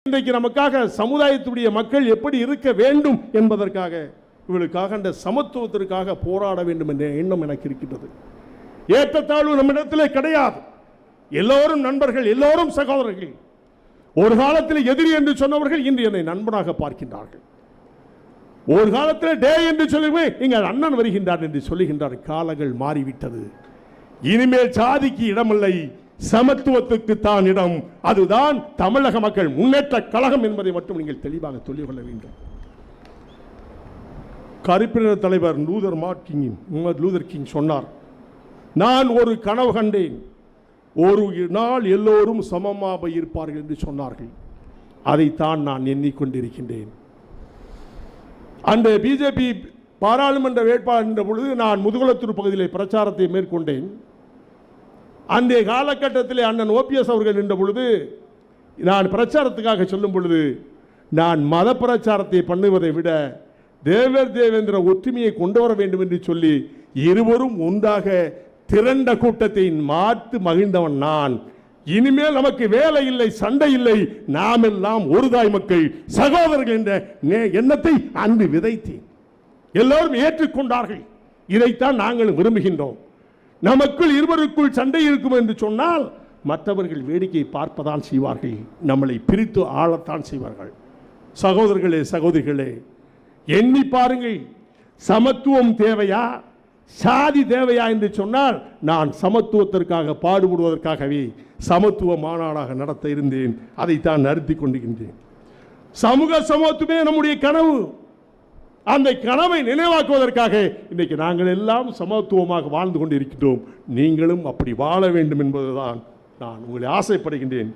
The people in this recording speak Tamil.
இன்றைக்கு நமக்காக சமுதாயத்துடைய மக்கள் எப்படி இருக்க வேண்டும் என்பதற்காக இவளுக்காக அந்த சமத்துவத்திற்காக போராட வேண்டும் என்ற எண்ணம் எனக்கு இருக்கின்றது. ஏற்றத்தாழ்வு நம்மிடத்திலே கிடையாது. எல்லோரும் நண்பர்கள், எல்லோரும் சகோதரர்கள். ஒரு காலத்தில் எதிரி என்று சொன்னவர்கள் இன்று என்னை நண்பனாக பார்க்கின்றார்கள். ஒரு காலத்தில் டே என்று சொல்லுவே எங்கள் அண்ணன் வருகின்றார் என்று சொல்லுகின்றார். காலங்கள் மாறிவிட்டது. இனிமேல் சாதிக்கு இடமில்லை, சமத்துவத்துக்கு தான் இடம். அதுதான் தமிழக மக்கள் முன்னேற்ற கழகம் என்பதை மட்டும் நீங்கள் தெளிவாக சொல்லிக் கொள்ள வேண்டும். கருப்பினர் தலைவர் முகமது லூதர் கிங் சொன்னார், நான் ஒரு கனவு கண்டேன், ஒரு நாள் எல்லோரும் சமமாக இருப்பார்கள் என்று சொன்னார்கள். அதைத்தான் நான் எண்ணிக்கொண்டிருக்கின்றேன். அந்த பிஜேபி பாராளுமன்ற வேட்பாளர் என்ற பொழுது நான் முதுகுளத்தூர் பகுதியில் பிரச்சாரத்தை மேற்கொண்டேன். அந்த காலகட்டத்தில் அண்ணன் ஓபிஎஸ் அவர்கள் நின்ற பொழுது நான் பிரச்சாரத்துக்காக சொல்லும் பொழுது, நான் மத பிரச்சாரத்தை பண்ணுவதை விட தேவேந்திர ஒற்றுமையை கொண்டு வர வேண்டும் என்று சொல்லி இருவரும் ஒன்றாக திரண்ட கூட்டத்தை மாற்று மகிழ்ந்தவன் நான். இனிமேல் நமக்கு வேலை இல்லை, சண்டை இல்லை, நாம் எல்லாம் ஒரு தாய் மக்கள், சகோதரர்கள் என்ற எண்ணத்தை அன்று விதைத்தேன். எல்லோரும் ஏற்றுக்கொண்டார்கள். இதைத்தான் நாங்கள் விரும்புகின்றோம். நமக்குள் இருவருக்குள் சண்டை இருக்கும் என்று சொன்னால் மற்றவர்கள் வேடிக்கை பார்ப்பதான் செய்வார்கள், நம்மளை பிரித்து ஆளத்தான் செய்வார்கள். சகோதரர்களே, சகோதரிகளே, எண்ணி பாருங்கள். சமத்துவம் தேவையா, சாதி தேவையா என்று சொன்னால் நான் சமத்துவத்திற்காக பாடுபடுவதற்காகவே சமத்துவ மாநாடாக நடத்த இருந்தேன். அதைத்தான் நடத்தி கொண்டிருக்கின்றேன். சமூக சமத்துவமே நம்முடைய கனவு. அந்த கனவை நினைவாக்குவதற்காக இன்றைக்கு நாங்கள் எல்லாம் சமத்துவமாக வாழ்ந்து கொண்டிருக்கின்றோம். நீங்களும் அப்படி வாழ வேண்டும் என்பதுதான் நான் உங்களை ஆசைப்படுகின்றேன்.